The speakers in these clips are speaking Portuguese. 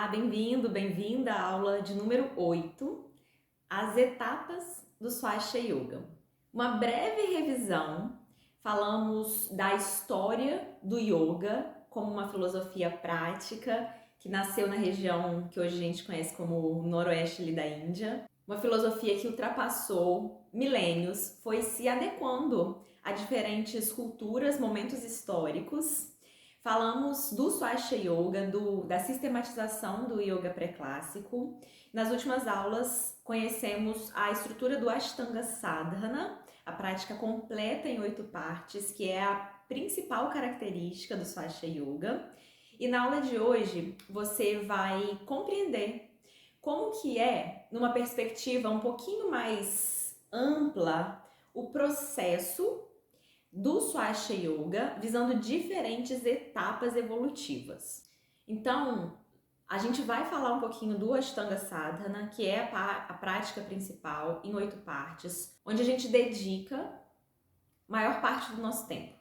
Olá, bem-vindo, bem-vinda à aula de número 8, as etapas do Swastika Yoga. Uma breve revisão, falamos da história do yoga como uma filosofia prática que nasceu na região que hoje a gente conhece como o noroeste ali da Índia. Uma filosofia que ultrapassou milênios, foi se adequando a diferentes culturas, momentos históricos. Falamos do Swastika Yoga, da sistematização do yoga pré-clássico. Nas últimas aulas, conhecemos a estrutura do Ashtanga Sadhana, a prática completa em 8 partes, que é a principal característica do Swastika Yoga. E na aula de hoje, você vai compreender como que é, numa perspectiva um pouquinho mais ampla, o processo do Swastika Yoga, visando diferentes etapas evolutivas. Então, a gente vai falar um pouquinho do Ashtanga Sadhana, que é a prática principal em 8 partes, onde a gente dedica maior parte do nosso tempo.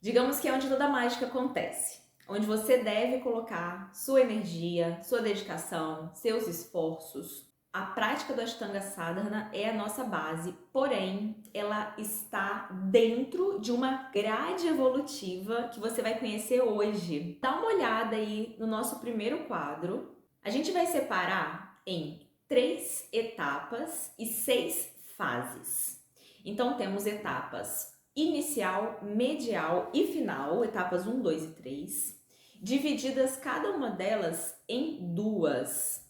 Digamos que é onde toda a mágica acontece, onde você deve colocar sua energia, sua dedicação, seus esforços. A prática do Ashtanga Sadhana é a nossa base, porém, ela está dentro de uma grade evolutiva que você vai conhecer hoje. Dá uma olhada aí no nosso primeiro quadro. A gente vai separar em 3 etapas e 6 fases. Então, temos etapas inicial, medial e final, etapas 1, 2 e 3, divididas cada uma delas em 2.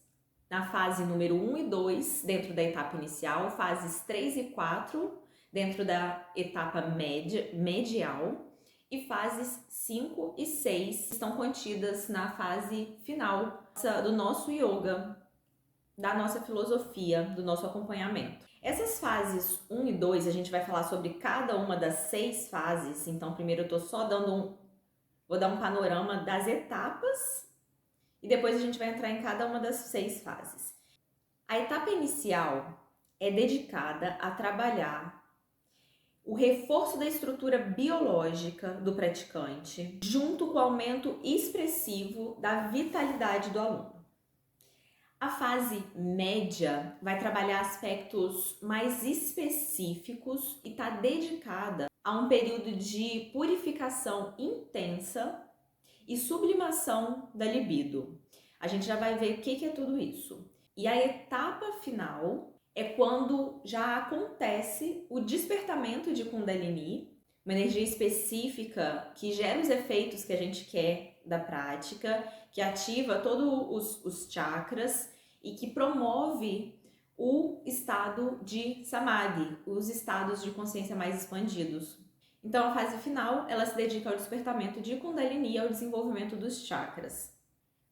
Na fase número 1 e 2, dentro da etapa inicial, fases 3 e 4, dentro da etapa medial, e fases 5 e 6 estão contidas na fase final do nosso yoga, da nossa filosofia, do nosso acompanhamento. Essas fases 1 e 2, a gente vai falar sobre cada uma das 6 fases, então primeiro eu tô só vou dar um panorama das etapas, e depois a gente vai entrar em cada uma das 6 fases. A etapa inicial é dedicada a trabalhar o reforço da estrutura biológica do praticante, junto com o aumento expressivo da vitalidade do aluno. A fase média vai trabalhar aspectos mais específicos e está dedicada a um período de purificação intensa e sublimação da libido. A gente já vai ver o que é tudo isso. E a etapa final é quando já acontece o despertamento de Kundalini, uma energia específica que gera os efeitos que a gente quer da prática, que ativa todos os chakras e que promove o estado de Samadhi, os estados de consciência mais expandidos. Então, a fase final, ela se dedica ao despertamento de Kundalini e ao desenvolvimento dos chakras.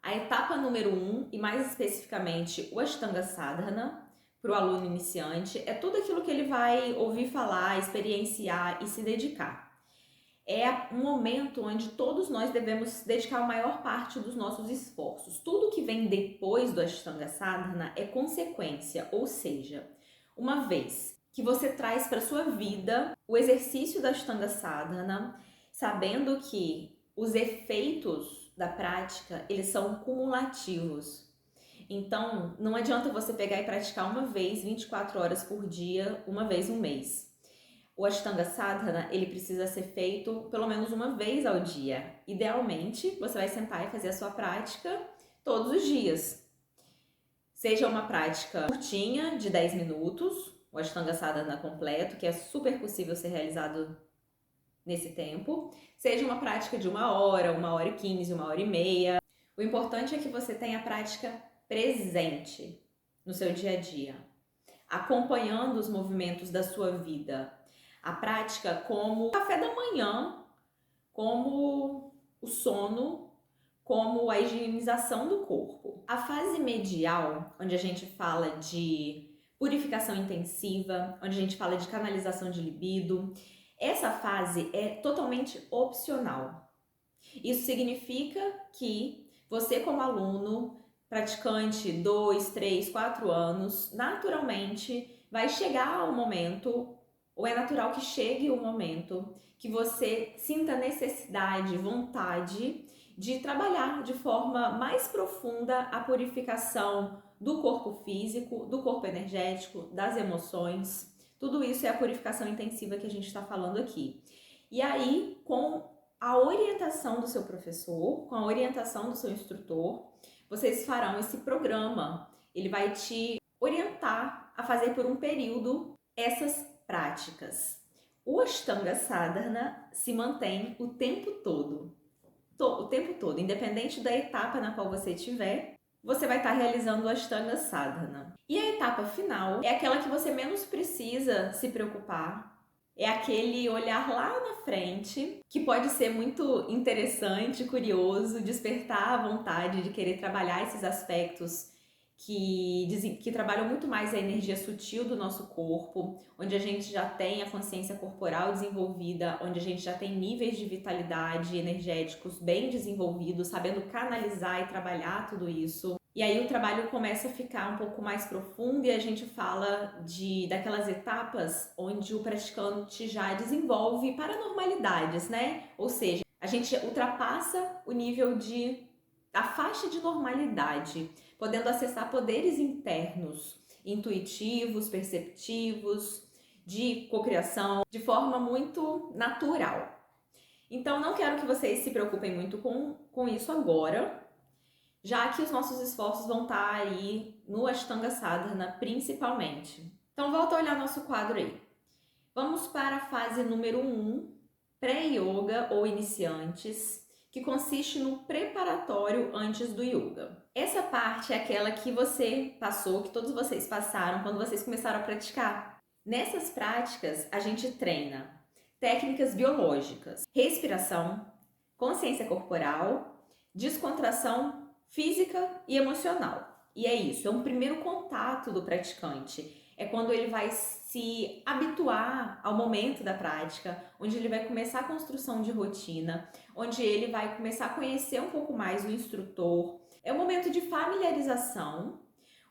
A etapa número 1, e mais especificamente o Ashtanga Sadhana, para o aluno iniciante, é tudo aquilo que ele vai ouvir falar, experienciar e se dedicar. É um momento onde todos nós devemos dedicar a maior parte dos nossos esforços. Tudo que vem depois do Ashtanga Sadhana é consequência, ou seja, uma vez que você traz para sua vida o exercício da Ashtanga Sadhana, sabendo que os efeitos da prática, eles são cumulativos. Então, não adianta você pegar e praticar uma vez, 24 horas por dia, uma vez no mês. O Ashtanga Sadhana, ele precisa ser feito pelo menos uma vez ao dia. Idealmente, você vai sentar e fazer a sua prática todos os dias. Seja uma prática curtinha, de 10 minutos, o Ashtanga Sadhana completo, que é super possível ser realizado nesse tempo. Seja uma prática de 1 hora, 1h15, 1h30. O importante é que você tenha a prática presente no seu dia a dia, acompanhando os movimentos da sua vida. A prática como o café da manhã, como o sono, como a higienização do corpo. A fase medial, onde a gente fala de purificação intensiva, onde a gente fala de canalização de libido, essa fase é totalmente opcional. Isso significa que você, como aluno, praticante 2, 3, 4 anos, naturalmente vai chegar o momento, ou é natural que chegue o momento, que você sinta necessidade, vontade de trabalhar de forma mais profunda a purificação do corpo físico, do corpo energético, das emoções. Tudo isso é a purificação intensiva que a gente está falando aqui. E aí, com a orientação do seu professor, com a orientação do seu instrutor, vocês farão esse programa. Ele vai te orientar a fazer por um período essas práticas. O Ashtanga Sadhana se mantém o tempo todo. O tempo todo, independente da etapa na qual você estiver, você vai estar realizando o Ashtanga Sadhana. E a etapa final é aquela que você menos precisa se preocupar. É aquele olhar lá na frente, que pode ser muito interessante, curioso, despertar a vontade de querer trabalhar esses aspectos que trabalham muito mais a energia sutil do nosso corpo, onde a gente já tem a consciência corporal desenvolvida, onde a gente já tem níveis de vitalidade energéticos bem desenvolvidos, sabendo canalizar e trabalhar tudo isso. E aí o trabalho começa a ficar um pouco mais profundo e a gente fala daquelas etapas onde o praticante já desenvolve paranormalidades, né? Ou seja, a gente ultrapassa o nível a faixa de normalidade, podendo acessar poderes internos, intuitivos, perceptivos, de cocriação, de forma muito natural. Então, não quero que vocês se preocupem muito com isso agora, já que os nossos esforços vão estar aí no Ashtanga Sadhana principalmente. Então, volta a olhar nosso quadro aí. Vamos para a fase número 1, pré-yoga ou iniciantes, que consiste no preparatório antes do yoga. Essa parte é aquela que você passou, que todos vocês passaram quando vocês começaram a praticar. Nessas práticas, a gente treina técnicas biológicas, respiração, consciência corporal, descontração física e emocional. E é isso, é um primeiro contato do praticante. É quando ele vai se habituar ao momento da prática, onde ele vai começar a construção de rotina, onde ele vai começar a conhecer um pouco mais o instrutor. É um momento de familiarização,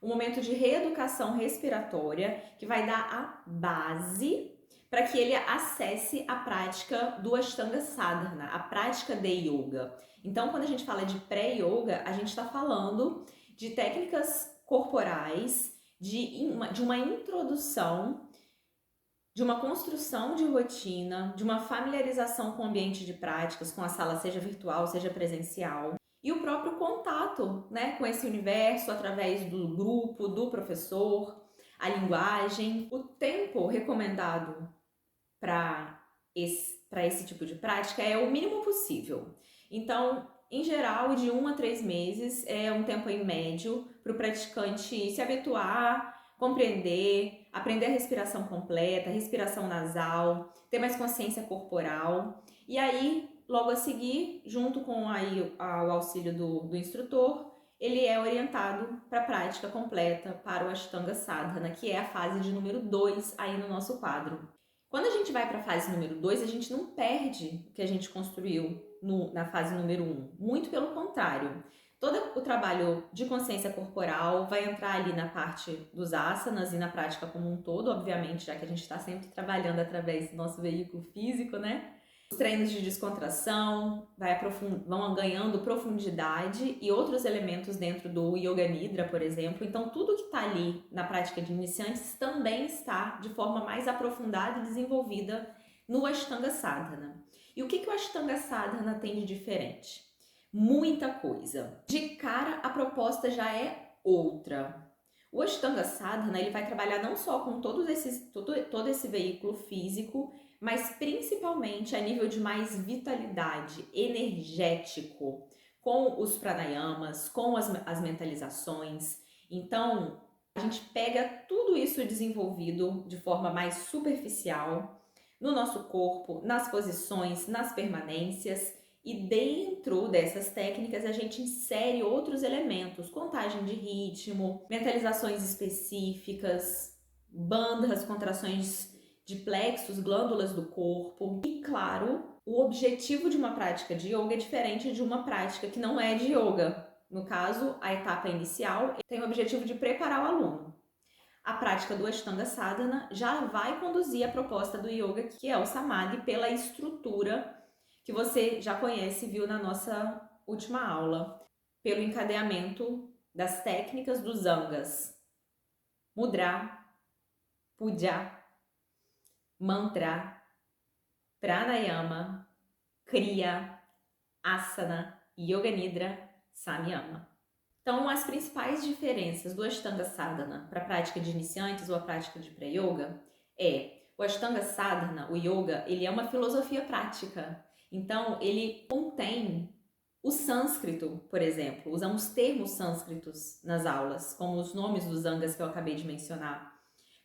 um momento de reeducação respiratória, que vai dar a base para que ele acesse a prática do Ashtanga Sadhana, a prática de yoga. Então, quando a gente fala de pré-yoga, a gente está falando de técnicas corporais, de uma introdução, de uma construção de rotina, de uma familiarização com o ambiente de práticas, com a sala, seja virtual, seja presencial, e o próprio contato, né, com esse universo através do grupo, do professor, a linguagem. O tempo recomendado para esse tipo de prática é o mínimo possível. Então, em geral, de 1 a 3 meses é um tempo em médio para o praticante se habituar, compreender, aprender a respiração completa, respiração nasal, ter mais consciência corporal. E aí, logo a seguir, junto com o auxílio do instrutor, ele é orientado para a prática completa para o Ashtanga Sadhana, que é a fase de número 2 aí no nosso quadro. Quando a gente vai para a fase número 2, a gente não perde o que a gente construiu na fase número 1. Muito pelo contrário. Todo o trabalho de consciência corporal vai entrar ali na parte dos asanas e na prática como um todo, obviamente, já que a gente está sempre trabalhando através do nosso veículo físico, né? Os treinos de descontração vão ganhando profundidade e outros elementos dentro do Yoga Nidra, por exemplo. Então, tudo que está ali na prática de iniciantes também está de forma mais aprofundada e desenvolvida no Ashtanga Sadhana. E o que o Ashtanga Sadhana tem de diferente? Muita coisa. De cara, a proposta já é outra. O Ashtanga Sadhana ele vai trabalhar não só com todo esse veículo físico, mas principalmente a nível de mais vitalidade, energético, com os pranayamas, com as mentalizações. Então, a gente pega tudo isso desenvolvido de forma mais superficial no nosso corpo, nas posições, nas permanências, e dentro dessas técnicas a gente insere outros elementos, contagem de ritmo, mentalizações específicas, bandhas, contrações de plexos, glândulas do corpo. E claro, o objetivo de uma prática de yoga é diferente de uma prática que não é de yoga. No caso, a etapa inicial tem o objetivo de preparar o aluno. A prática do Ashtanga Sadhana já vai conduzir a proposta do yoga, que é o Samadhi, pela estrutura que você já conhece e viu na nossa última aula, pelo encadeamento das técnicas dos Angas: Mudra, Puja, Mantra, Pranayama, Kriya, Asana, Yoga Nidra, Samyama. Então, as principais diferenças do Ashtanga Sadhana para a prática de iniciantes ou a prática de pré-yoga o Ashtanga Sadhana, o yoga, ele é uma filosofia prática. Então, ele contém o sânscrito, por exemplo. Usamos termos sânscritos nas aulas, como os nomes dos angas que eu acabei de mencionar.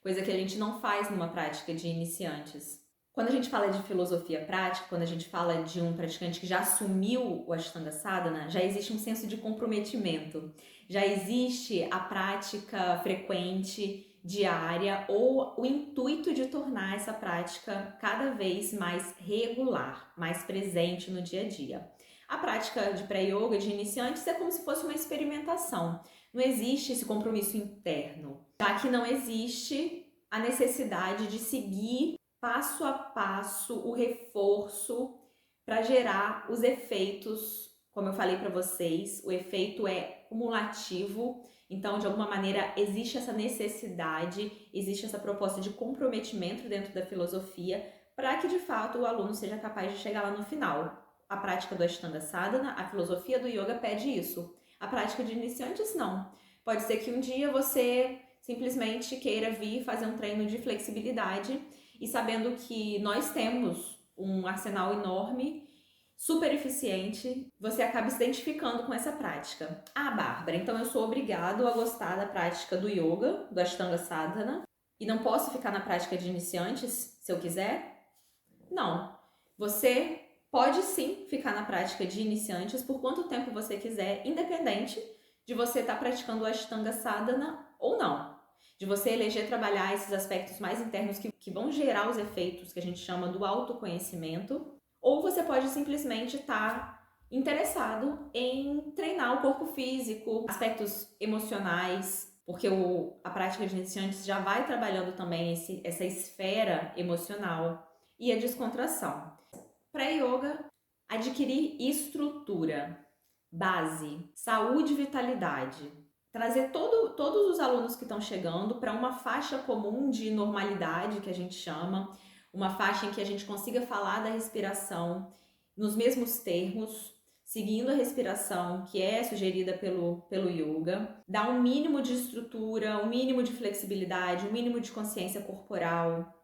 Coisa que a gente não faz numa prática de iniciantes. Quando a gente fala de filosofia prática, quando a gente fala de um praticante que já assumiu o Ashtanga Sadhana, já existe um senso de comprometimento, já existe a prática frequente, diária, ou o intuito de tornar essa prática cada vez mais regular, mais presente no dia a dia. A prática de pré-yoga, de iniciantes, é como se fosse uma experimentação. Não existe esse compromisso interno, já que não existe a necessidade de seguir passo a passo o reforço para gerar os efeitos. Como eu falei para vocês, o efeito é cumulativo, então de alguma maneira existe essa necessidade, existe essa proposta de comprometimento dentro da filosofia para que de fato o aluno seja capaz de chegar lá no final. A prática do Ashtanga Sadhana, a filosofia do yoga pede isso. A prática de iniciantes não. Pode ser que um dia você simplesmente queira vir fazer um treino de flexibilidade e sabendo que nós temos um arsenal enorme, super eficiente, você acaba se identificando com essa prática. Ah, Bárbara, então eu sou obrigado a gostar da prática do yoga, do Ashtanga Sadhana, e não posso ficar na prática de iniciantes se eu quiser? Não. Você pode sim ficar na prática de iniciantes por quanto tempo você quiser, independente de você estar praticando o Ashtanga Sadhana ou não. De você eleger trabalhar esses aspectos mais internos que vão gerar os efeitos que a gente chama do autoconhecimento, ou você pode simplesmente estar interessado em treinar o corpo físico, aspectos emocionais, porque a prática de iniciantes já vai trabalhando também essa esfera emocional e a descontração. Pré-yoga, adquirir estrutura, base, saúde e vitalidade. Trazer todos os alunos que estão chegando para uma faixa comum de normalidade, que a gente chama, uma faixa em que a gente consiga falar da respiração nos mesmos termos, seguindo a respiração que é sugerida pelo yoga, dar um mínimo de estrutura, um mínimo de flexibilidade, um mínimo de consciência corporal,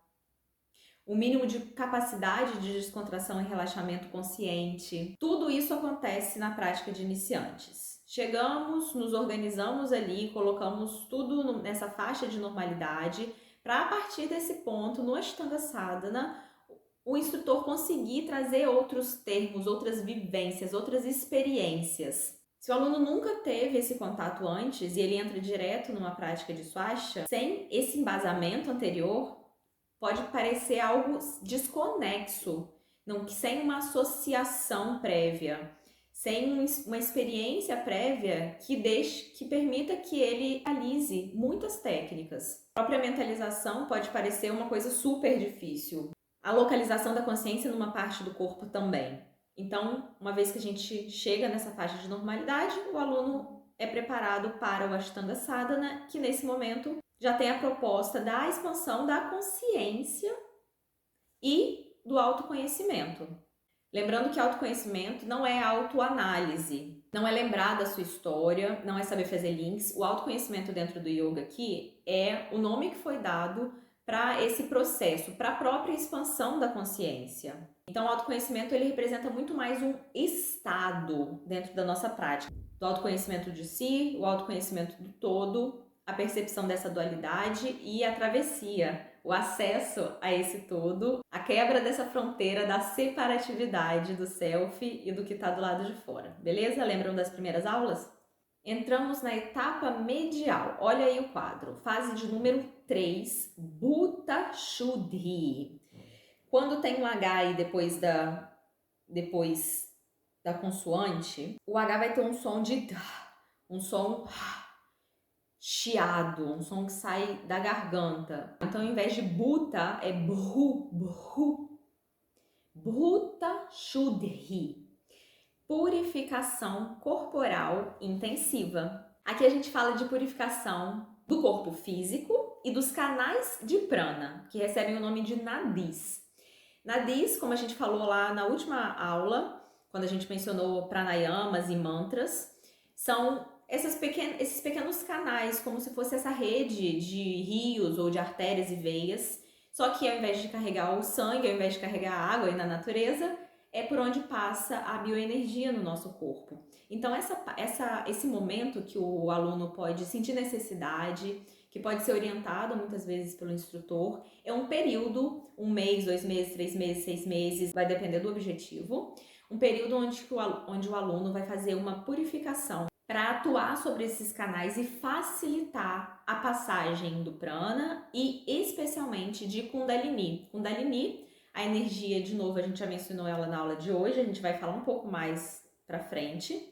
o mínimo de capacidade de descontração e relaxamento consciente. Tudo isso acontece na prática de iniciantes. Chegamos, nos organizamos ali, colocamos tudo nessa faixa de normalidade para a partir desse ponto, no Ashtanga Sadhana, o instrutor conseguir trazer outros termos, outras vivências, outras experiências. Se o aluno nunca teve esse contato antes e ele entra direto numa prática de swastika, sem esse embasamento anterior, pode parecer algo desconexo, sem uma associação prévia, sem uma experiência prévia que permita que ele realize muitas técnicas. A própria mentalização pode parecer uma coisa super difícil. A localização da consciência numa parte do corpo também. Então, uma vez que a gente chega nessa faixa de normalidade, o aluno é preparado para o Ashtanga Sadhana, que nesse momento já tem a proposta da expansão da consciência e do autoconhecimento. Lembrando que autoconhecimento não é autoanálise, não é lembrar da sua história, não é saber fazer links. O autoconhecimento dentro do yoga aqui é o nome que foi dado para esse processo, para a própria expansão da consciência. Então, o autoconhecimento ele representa muito mais um estado dentro da nossa prática. Do autoconhecimento de si, o autoconhecimento do todo, a percepção dessa dualidade e a travessia, o acesso a esse todo, a quebra dessa fronteira da separatividade do self e do que está do lado de fora. Beleza? Lembram das primeiras aulas? Entramos na etapa medial. Olha aí o quadro. Fase de número 3, Bhuta Shuddhi. Quando tem um H aí depois da consoante, o H vai ter um som de um som chiado, um som que sai da garganta. Então, ao invés de Bhuta, é Bhu, Bhu. Bhuta Shuddhi. purificação corporal intensiva. Aqui a gente fala de purificação do corpo físico e dos canais de prana, que recebem o nome de nadis. Nadis, como a gente falou lá na última aula, quando a gente mencionou pranayamas e mantras, são esses pequenos canais, como se fosse essa rede de rios ou de artérias e veias, só que ao invés de carregar o sangue, ao invés de carregar a água aí na natureza, é por onde passa a bioenergia no nosso corpo. Então, esse momento que o aluno pode sentir necessidade, que pode ser orientado muitas vezes pelo instrutor, é um período, 1 mês, 2 meses, 3 meses, 6 meses, vai depender do objetivo, um período onde o aluno vai fazer uma purificação para atuar sobre esses canais e facilitar a passagem do prana e especialmente de Kundalini. Kundalini, a energia, de novo, a gente já mencionou ela na aula de hoje, a gente vai falar um pouco mais para frente,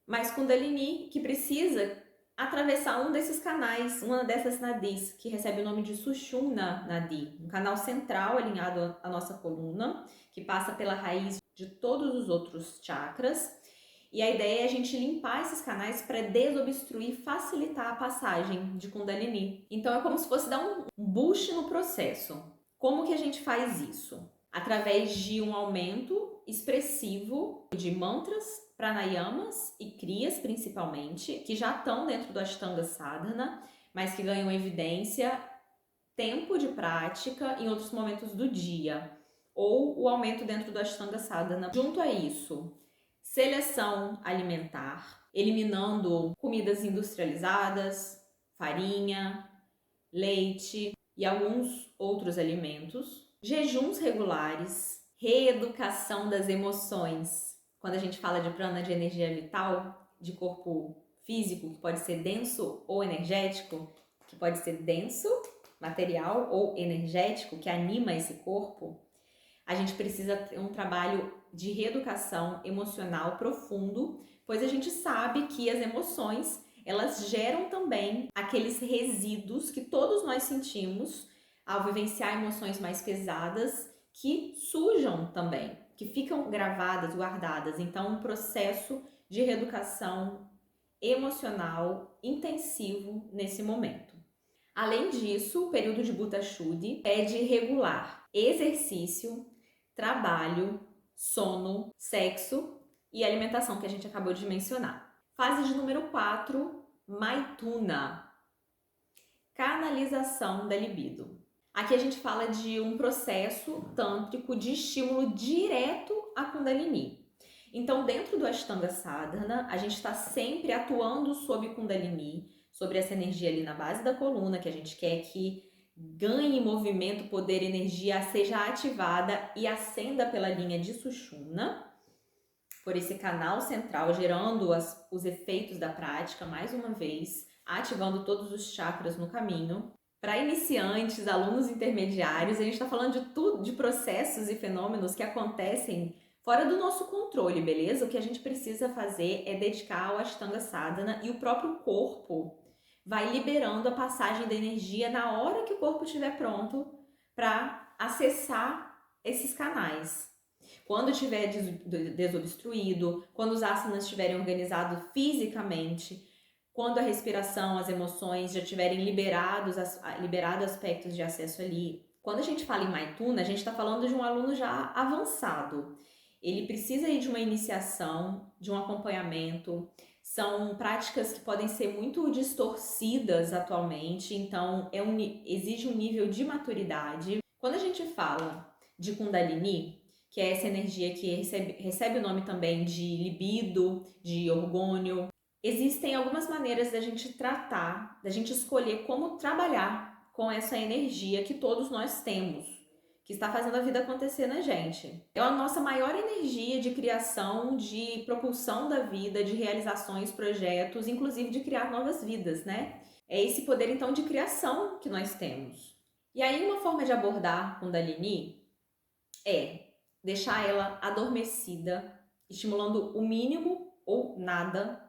mas Kundalini que precisa atravessar um desses canais, uma dessas nadis, que recebe o nome de Sushumna Nadi, um canal central alinhado à nossa coluna, que passa pela raiz de todos os outros chakras. E a ideia é a gente limpar esses canais para desobstruir, facilitar a passagem de Kundalini. Então é como se fosse dar um boost no processo. Como que a gente faz isso? Através de um aumento expressivo de mantras, pranayamas e kriyas principalmente, que já estão dentro do Ashtanga Sadhana, mas que ganham evidência, tempo de prática em outros momentos do dia, ou o aumento dentro do Ashtanga Sadhana. Junto a isso, seleção alimentar, eliminando comidas industrializadas, farinha, leite e alguns outros alimentos, jejuns regulares, reeducação das emoções. Quando a gente fala de prana de energia vital, de corpo físico, que pode ser denso ou energético, que pode ser denso, material, ou energético, que anima esse corpo, a gente precisa ter um trabalho de reeducação emocional profundo, pois a gente sabe que as emoções, elas geram também aqueles resíduos que todos nós sentimos ao vivenciar emoções mais pesadas, que sujam também, que ficam gravadas, guardadas. Então, um processo de reeducação emocional intensivo nesse momento. Além disso, o período de Bhuta Shuddhi é de regular exercício, trabalho, sono, sexo e alimentação, que a gente acabou de mencionar. Fase de número 4, Maithuna, canalização da libido. Aqui a gente fala de um processo tântrico de estímulo direto à Kundalini. Então, dentro do Ashtanga Sadhana, a gente está sempre atuando sobre Kundalini, sobre essa energia ali na base da coluna, que a gente quer que ganhe movimento, poder, energia, seja ativada e ascenda pela linha de Sushumna, por esse canal central, gerando os efeitos da prática, mais uma vez, ativando todos os chakras no caminho. Para iniciantes, alunos intermediários, a gente está falando de tudo, de processos e fenômenos que acontecem fora do nosso controle, beleza? O que a gente precisa fazer é dedicar ao Ashtanga Sadhana e o próprio corpo vai liberando a passagem da energia na hora que o corpo estiver pronto para acessar esses canais. Quando estiver desobstruído, quando os asanas estiverem organizados fisicamente, quando a respiração, as emoções já tiverem liberado aspectos de acesso ali. Quando a gente fala em Maithuna, a gente está falando de um aluno já avançado. Ele precisa ir de uma iniciação, de um acompanhamento. São práticas que podem ser muito distorcidas atualmente, então exige um nível de maturidade. Quando a gente fala de Kundalini, que é essa energia que recebe o nome também de libido, de orgônio, existem algumas maneiras da gente tratar, da gente escolher como trabalhar com essa energia que todos nós temos, que está fazendo a vida acontecer na gente. É a nossa maior energia de criação, de propulsão da vida, de realizações, projetos, inclusive de criar novas vidas, né? É esse poder, então, de criação que nós temos. E aí, uma forma de abordar Kundalini é deixar ela adormecida, estimulando o mínimo ou nada,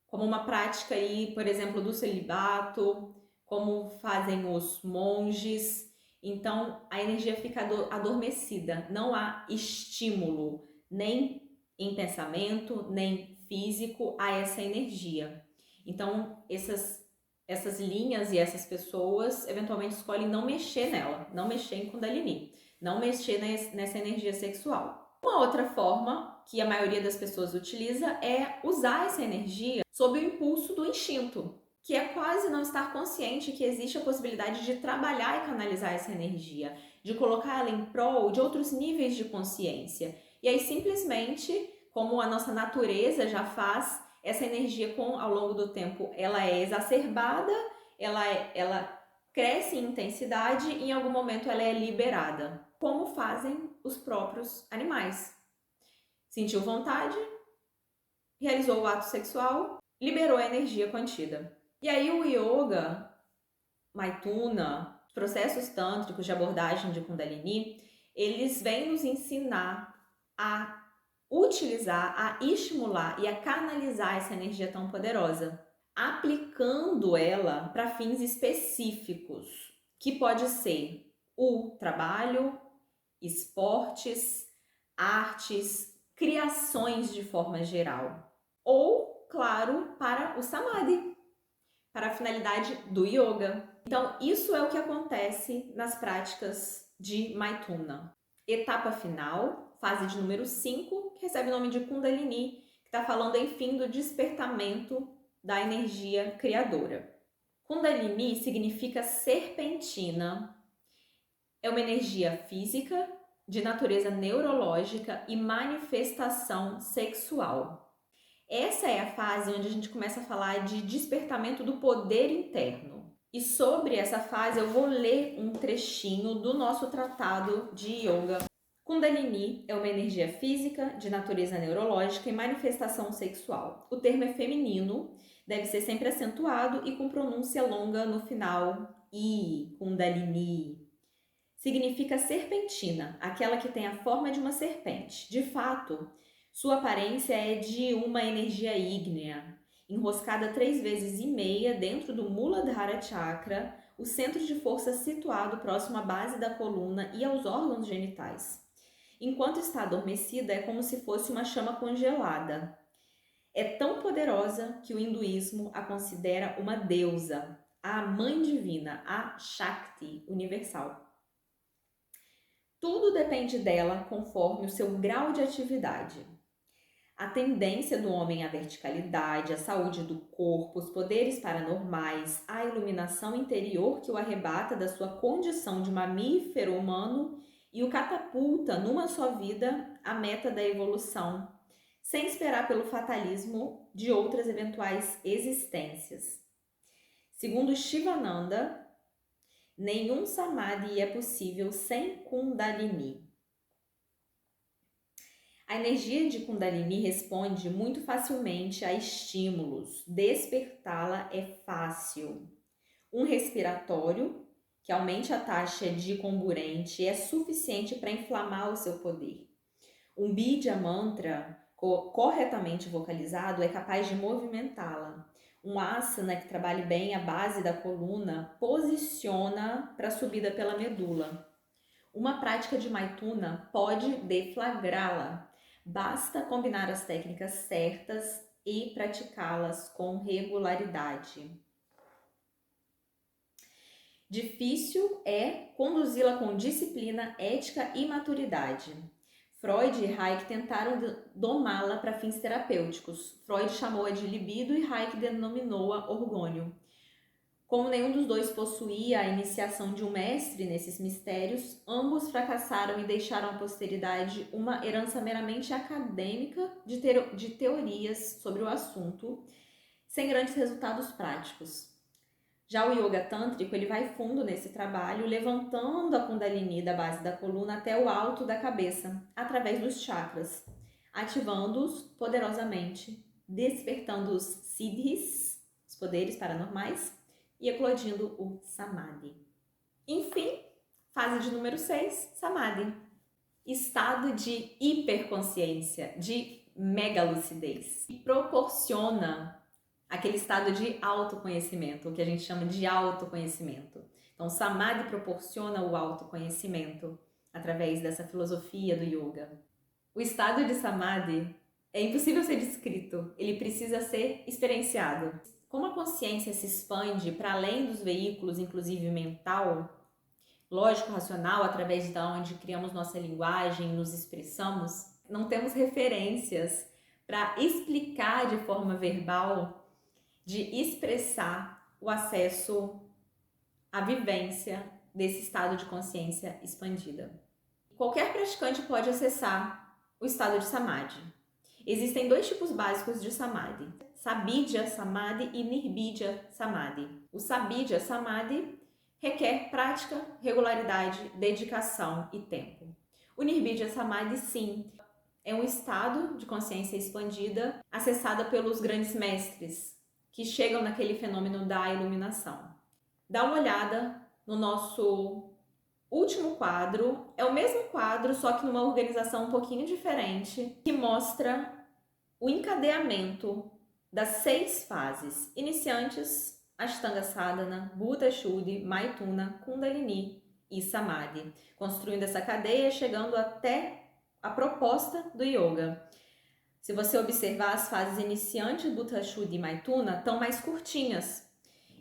como uma prática aí, por exemplo, do celibato, como fazem os monges. Então, a energia fica adormecida, não há estímulo, nem em pensamento, nem físico a essa energia. Então, essas linhas e essas pessoas eventualmente escolhem não mexer nela, não mexer em Kundalini, não mexer nessa energia sexual. Uma outra forma que a maioria das pessoas utiliza é usar essa energia sob o impulso do instinto, que é quase não estar consciente que existe a possibilidade de trabalhar e canalizar essa energia, de colocar ela em prol de outros níveis de consciência. E aí, simplesmente, como a nossa natureza já faz, essa energia, ao longo do tempo, ela é exacerbada, ela cresce em intensidade e em algum momento ela é liberada, como fazem os próprios animais. Sentiu vontade, realizou o ato sexual, liberou a energia contida. E aí o yoga, Maituna, processos tântricos de abordagem de Kundalini, eles vêm nos ensinar a utilizar, a estimular e a canalizar essa energia tão poderosa, aplicando ela para fins específicos, que pode ser o trabalho, esportes, artes, criações de forma geral, ou, claro, para o samadhi, para a finalidade do yoga. Então, isso é o que acontece nas práticas de Maituna. Etapa final, fase de número 5, que recebe o nome de Kundalini, que está falando, enfim, do despertamento da energia criadora. Kundalini significa serpentina, é uma energia física, de natureza neurológica e manifestação sexual. Essa é a fase onde a gente começa a falar de despertamento do poder interno. E sobre essa fase eu vou ler um trechinho do nosso tratado de yoga. Kundalini é uma energia física, de natureza neurológica e manifestação sexual. O termo é feminino, deve ser sempre acentuado e com pronúncia longa no final. Kundalini. Significa serpentina, aquela que tem a forma de uma serpente. De fato, sua aparência é de uma energia ígnea, enroscada 3,5 vezes dentro do Muladhara Chakra, o centro de força situado próximo à base da coluna e aos órgãos genitais. Enquanto está adormecida, é como se fosse uma chama congelada. É tão poderosa que o hinduísmo a considera uma deusa, a mãe divina, a Shakti universal. Tudo depende dela conforme o seu grau de atividade. A tendência do homem à verticalidade, a saúde do corpo, os poderes paranormais, a iluminação interior que o arrebata da sua condição de mamífero humano e o catapulta numa só vida à meta da evolução, sem esperar pelo fatalismo de outras eventuais existências. Segundo Shivananda, nenhum samadhi é possível sem Kundalini. A energia de Kundalini responde muito facilmente a estímulos. Despertá-la é fácil. Um respiratório que aumente a taxa de comburente é suficiente para inflamar o seu poder. Um Bija Mantra corretamente vocalizado é capaz de movimentá-la. Um asana que trabalhe bem a base da coluna posiciona para a subida pela medula. Uma prática de Maituna pode deflagrá-la. Basta combinar as técnicas certas e praticá-las com regularidade. Difícil é conduzi-la com disciplina, ética e maturidade. Freud e Hayek tentaram domá-la para fins terapêuticos. Freud chamou-a de libido e Hayek denominou-a orgônio. Como nenhum dos dois possuía a iniciação de um mestre nesses mistérios, ambos fracassaram e deixaram à posteridade uma herança meramente acadêmica de teorias sobre o assunto, sem grandes resultados práticos. Já o yoga tântrico, ele vai fundo nesse trabalho, levantando a Kundalini da base da coluna até o alto da cabeça, através dos chakras, ativando-os poderosamente, despertando os siddhis, os poderes paranormais, e eclodindo o samadhi. Enfim, fase de número 6, samadhi. Estado de hiperconsciência, de mega lucidez. E proporciona aquele estado de autoconhecimento, o que a gente chama de autoconhecimento. Então, samadhi proporciona o autoconhecimento através dessa filosofia do yoga. O estado de samadhi é impossível ser descrito, ele precisa ser experienciado. Como a consciência se expande para além dos veículos, inclusive mental, lógico, racional, através da onde criamos nossa linguagem, nos expressamos, não temos referências para explicar de forma verbal, de expressar o acesso à vivência desse estado de consciência expandida. Qualquer praticante pode acessar o estado de Samadhi. Existem dois tipos básicos de Samadhi: Sabhidya Samadhi e Nirbhidya Samadhi. O Sabhidya Samadhi requer prática, regularidade, dedicação e tempo. O Nirbhidya Samadhi, sim, é um estado de consciência expandida acessada pelos grandes mestres que chegam naquele fenômeno da iluminação. Dá uma olhada no nosso último quadro. É o mesmo quadro, só que numa organização um pouquinho diferente, que mostra o encadeamento das 6 fases iniciantes: Ashtanga Sadhana, Buddha Shuddhi, Maituna, Kundalini e Samadhi, construindo essa cadeia, chegando até a proposta do yoga. Se você observar, as fases iniciantes, Buddha Shuddhi e Maituna, estão mais curtinhas.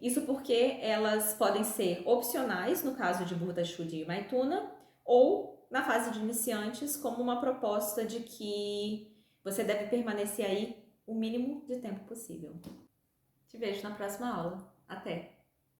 Isso porque elas podem ser opcionais, no caso de Buddha Shuddhi e Maituna, ou na fase de iniciantes, como uma proposta de que você deve permanecer aí o mínimo de tempo possível. Te vejo na próxima aula. Até!